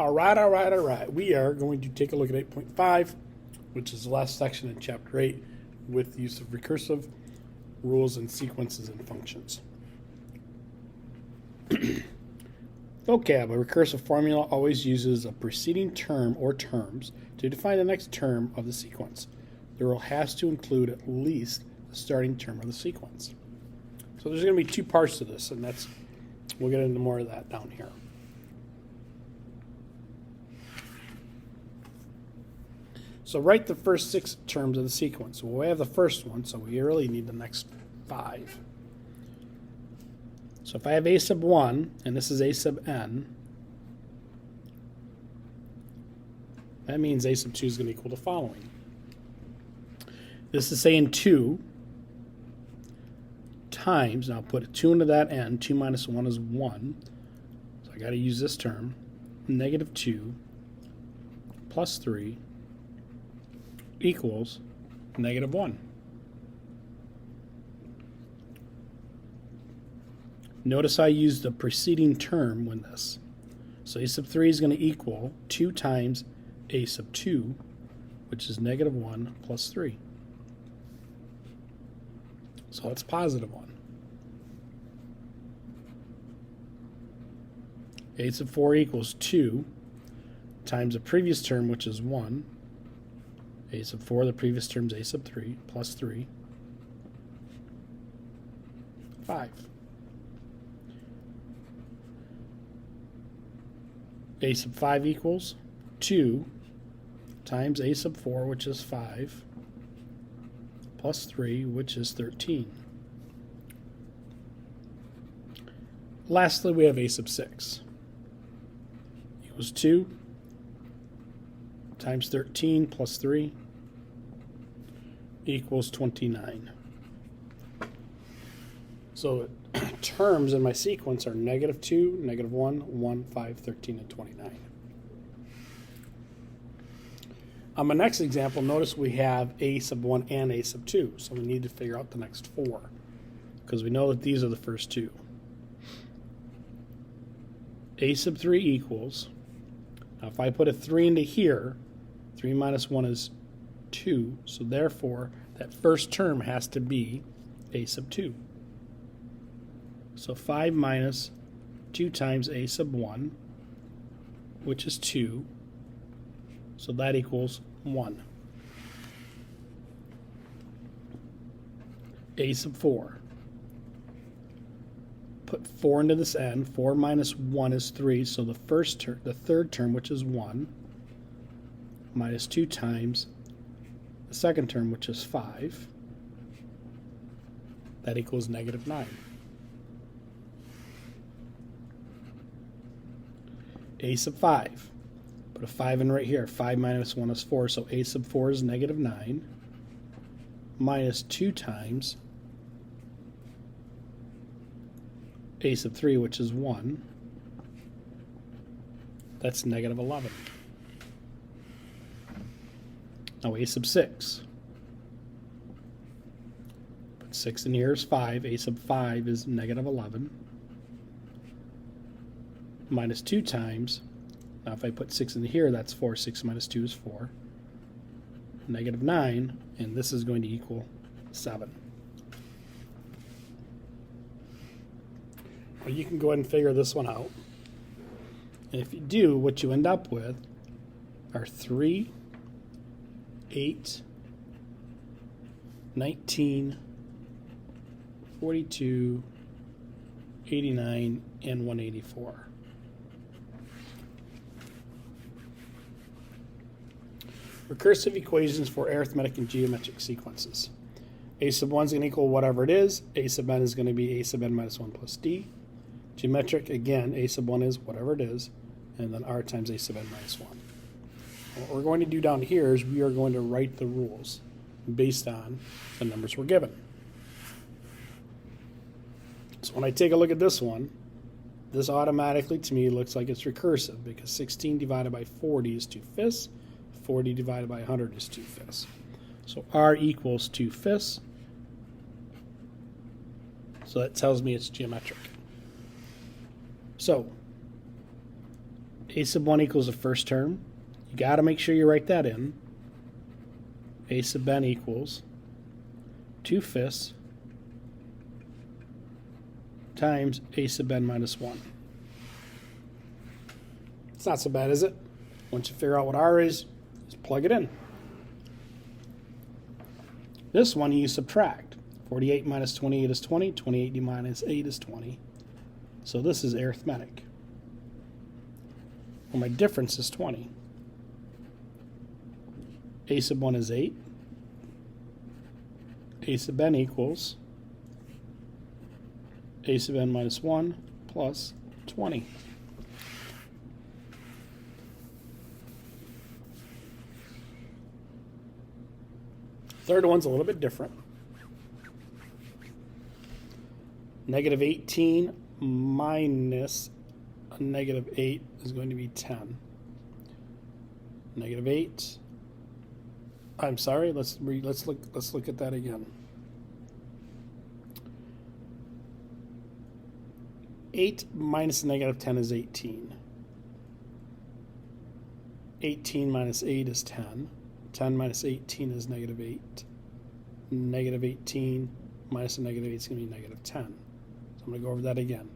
All right. We are going to take a look at 8.5, which is the last section in Chapter 8, with the use of recursive rules and sequences and functions. Vocab. A recursive formula always uses a preceding term or terms to define the next term of the sequence. The rule has to include at least the starting term of the sequence. So there's going to be two parts to this, and we'll get into more of that down here. So write the first 6 terms of the sequence. Well, we have the first one, so we really need the next 5. So if I have a sub 1, and this is a sub n, that means a sub 2 is going to equal the following. This is saying 2 times, now put a 2 into that n, 2 minus 1 is 1, so I got to use this term, negative 2 plus 3 equals negative 1. Notice I used the preceding term when this. So a sub 3 is going to equal 2 times a sub 2, which is negative 1 plus 3. So that's positive 1. A sub 4 equals 2 times the previous term, which is 1. A sub 4, the previous term is a sub 3, plus 3, 5. A sub 5 equals 2 times a sub 4, which is 5, plus 3, which is 13. Lastly, we have a sub 6 equals 2 times 13 plus 3 equals 29. So terms in my sequence are negative 2, negative 1, 1, 5, 13, and 29. On my next example, notice we have a sub 1 and a sub 2, so we need to figure out the next 4, because we know that these are the first 2. A sub 3 equals, now if I put a 3 into here, 3 minus 1 is 2, so therefore that first term has to be a sub 2. So 5 minus 2 times a sub 1, which is 2, so that equals 1. A sub 4. Put 4 into this n. 4 minus 1 is 3, so the third term, which is 1, minus 2 times the second term, which is 5. That equals negative 9. A sub 5. Put a 5 in right here. 5 minus 1 is 4, so a sub 4 is negative 9, minus 2 times a sub 3, which is 1. That's negative 11. Now a sub 6. Put 6 in here is 5. A sub 5 is negative 11. Minus 2 times, now if I put 6 in here, that's 4. 6 minus 2 is 4. Negative 9, and this is going to equal 7. Well, you can go ahead and figure this one out. And if you do, what you end up with are 3, 8, 19, 42, 89, and 184. Recursive equations for arithmetic and geometric sequences. A sub 1 is going to equal whatever it is. A sub n is going to be a sub n minus 1 plus d. Geometric, again, a sub 1 is whatever it is, and then r times a sub n minus 1. What we're going to do down here is we are going to write the rules based on the numbers we're given. So when I take a look at this one, this automatically to me looks like it's recursive because 16 divided by 40 is 2/5. 40 divided by 100 is 2/5. So r equals 2/5. So that tells me it's geometric. So A sub 1 equals the first term. You got to make sure you write that in. A sub n equals 2/5 times a sub n minus 1. It's not so bad, is it? Once you figure out what r is, just plug it in. This one you subtract. 48 minus 28 is 20. 28 minus 8 is 20. So this is arithmetic. Well, my difference is 20. A sub 1 is 8. A sub n equals a sub n minus 1 plus 20. Third one's a little bit different. Negative 18 minus a negative 8 is going to be 10. Negative 8. I'm sorry. Let's look at that again. 8 minus negative 10 is 18. 18 minus 8 is 10. 10 minus 18 is negative 8. Negative 18 minus a negative 8 is going to be negative 10. So I'm going to go over that again.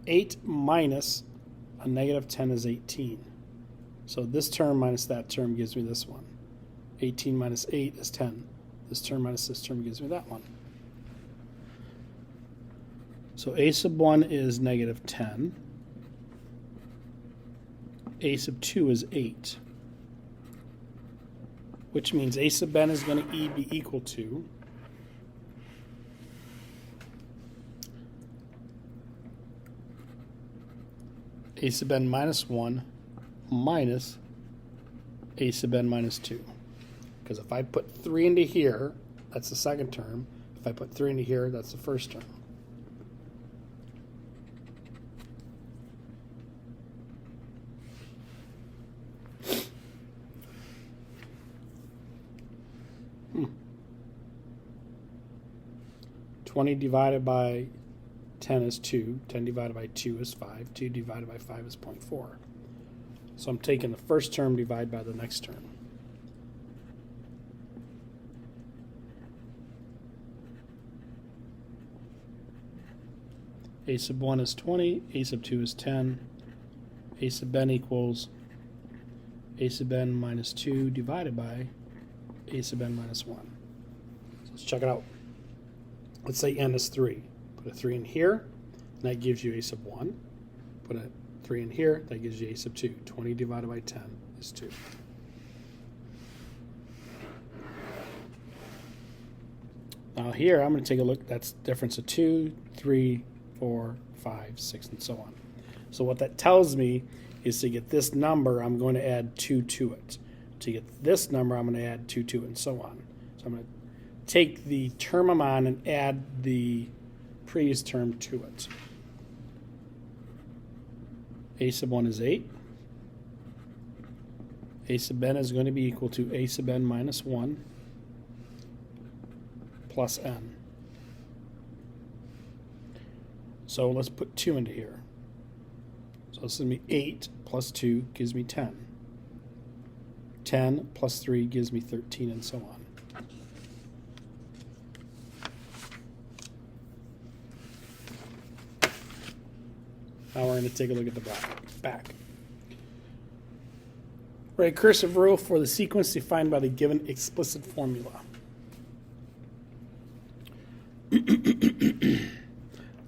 8 minus a negative 10 is 18. So this term minus that term gives me this one. 18 minus 8 is 10. This term minus this term gives me that one. So a sub 1 is negative 10. A sub 2 is 8. Which means a sub n is going to be equal to a sub n minus 1 minus a sub n minus 2. Because if I put 3 into here, that's the second term. If I put 3 into here, that's the first term. Hmm. 20 divided by 10 is 2. 10 divided by 2 is 5. 2 divided by 5 is 0.4. So I'm taking the first term divided by the next term. A sub 1 is 20. A sub 2 is 10. A sub n equals a sub n minus 2 divided by a sub n minus 1. So let's check it out. Let's say n is 3. Put a 3 in here, and that gives you a sub 1. Put a 3 in here, that gives you a sub 2. 20 divided by 10 is 2. Now here, I'm going to take a look. That's the difference of 2, 3, 4, 5, 6, and so on. So what that tells me is to get this number, I'm going to add 2 to it. To get this number, I'm going to add 2 to it, and so on. So I'm going to take the term I'm on and add the previous term to it. A sub 1 is 8. A sub n is going to be equal to a sub n minus 1 plus n. So let's put 2 into here. So this is going to be 8 plus 2 gives me 10. 10 plus 3 gives me 13, and so on. Now we're going to take a look at the back. Recursive rule for the sequence defined by the given explicit formula.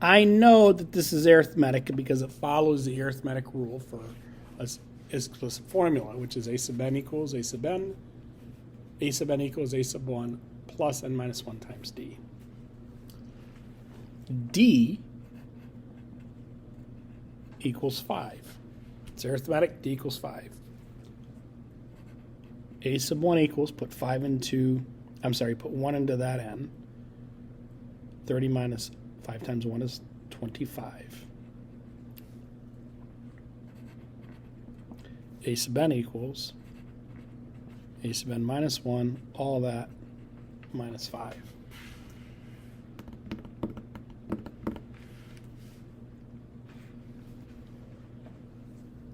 I know that this is arithmetic because it follows the arithmetic rule for an explicit formula, which is a sub n equals a sub n equals a sub 1 plus n minus 1 times d. D equals 5. It's arithmetic, d equals 5. A sub 1 equals, put 1 into that n. 30 minus 5 times 1 is 25. A sub n equals a sub n minus 1, all that, minus 5.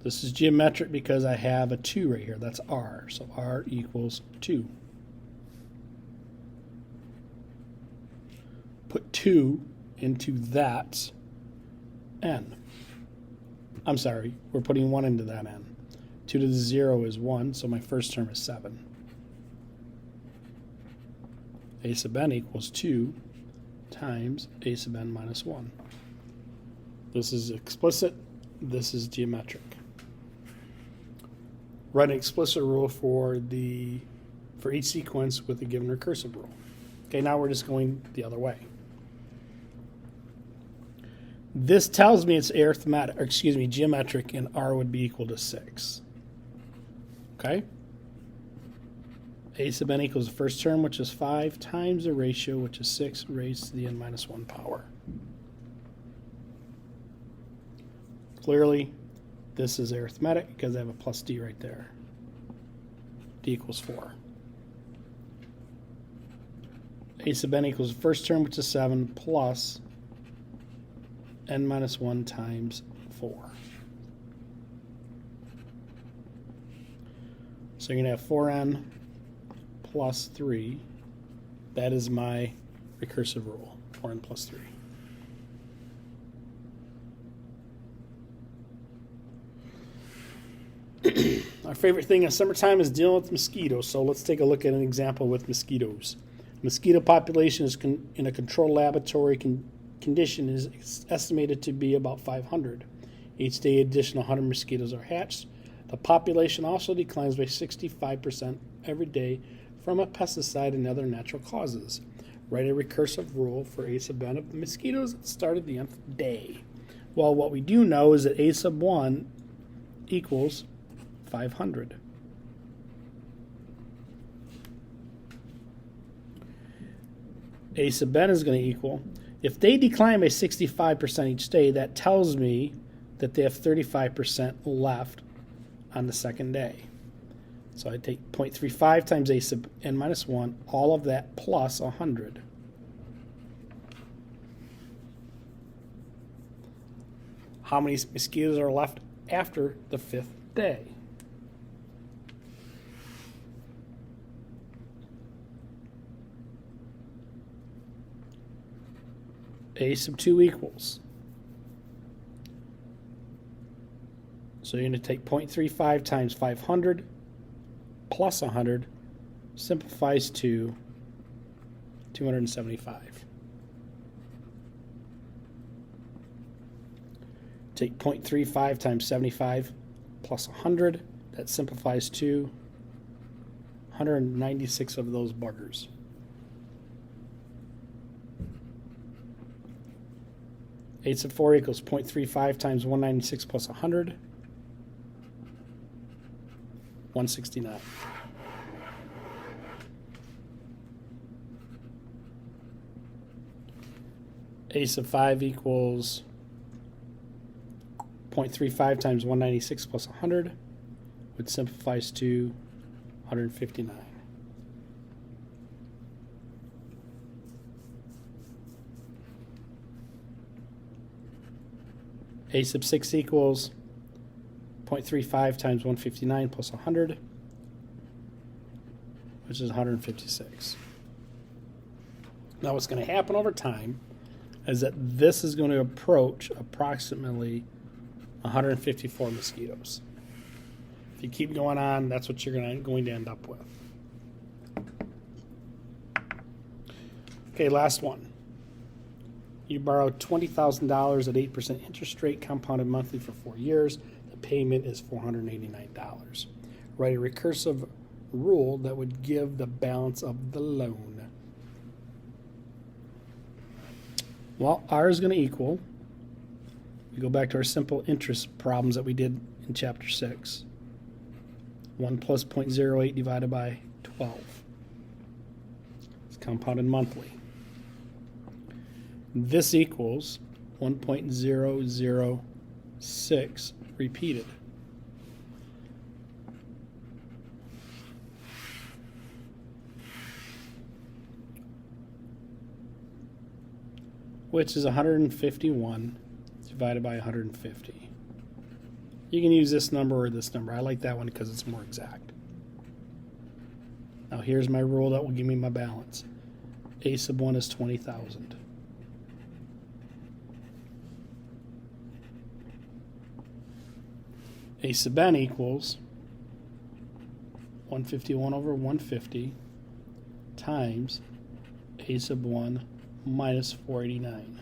This is geometric because I have a 2 right here. That's R. So R equals 2. Put 2 into that n. I'm sorry, we're putting 1 into that n. 2 to the 0 is 1, so my first term is 7. A sub n equals 2 times a sub n minus 1. This is explicit. This is geometric. Write an explicit rule for each sequence with a given recursive rule. Okay, now we're just going the other way. This tells me it's geometric, and r would be equal to 6. Okay? A sub n equals the first term, which is 5, times the ratio, which is 6 raised to the n minus 1 power. Clearly, this is arithmetic because I have a plus d right there. D equals 4. A sub n equals the first term, which is 7, plus n minus 1 times 4. So you're going to have 4n plus 3. That is my recursive rule, 4n plus 3. Our favorite thing in summertime is dealing with mosquitoes, so let's take a look at an example with mosquitoes. Mosquito population is in a controlled laboratory condition is estimated to be about 500. Each day, additional 100 mosquitoes are hatched. The population also declines by 65% every day from a pesticide and other natural causes. Write a recursive rule for a sub n of the mosquitoes that started the nth day. Well, what we do know is that a sub 1 equals 500. A sub n is going to equal, if they decline by 65% each day, that tells me that they have 35% left on the second day. So I take 0.35 times a sub n minus 1, all of that plus 100. How many mosquitoes are left after the 5th day? A sub 2 equals. So you're going to take 0.35 times 500 plus 100 simplifies to 275. Take 0.35 times 75 plus 100. That simplifies to 196 of those buggers. A sub 4 equals 0.35 times 196 plus 100. 169. A sub 5 equals 0.35 times 196 plus 100, which simplifies to 159. A sub 6 equals 0.35 times 159 plus 100, which is 156. Now what's going to happen over time is that this is going to approach approximately 154 mosquitoes. If you keep going on, that's what you're going to end up with. Okay, last one. You borrowed $20,000 at 8% interest rate, compounded monthly for 4 years. The payment is $489. Write a recursive rule that would give the balance of the loan. Well, R is going to equal, we go back to our simple interest problems that we did in Chapter 6. 1 plus 0.08 divided by 12. It's compounded monthly. This equals 1.006 repeated. Which is 151 divided by 150. You can use this number or this number. I like that one because it's more exact. Now here's my rule that will give me my balance. A sub 1 is 20,000. A sub n equals 151 over 150 times A sub 1 minus 489.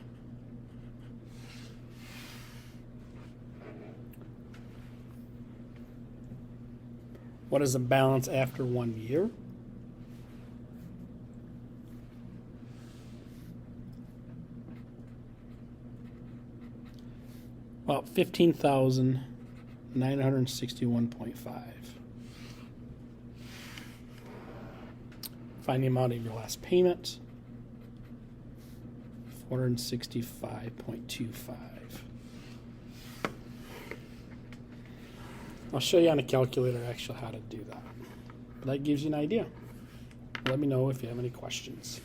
What is the balance after 1 year? Well, 15,961.5. Find the amount of your last payment. 465.25. I'll show you on a calculator actually how to do that. But that gives you an idea. Let me know if you have any questions.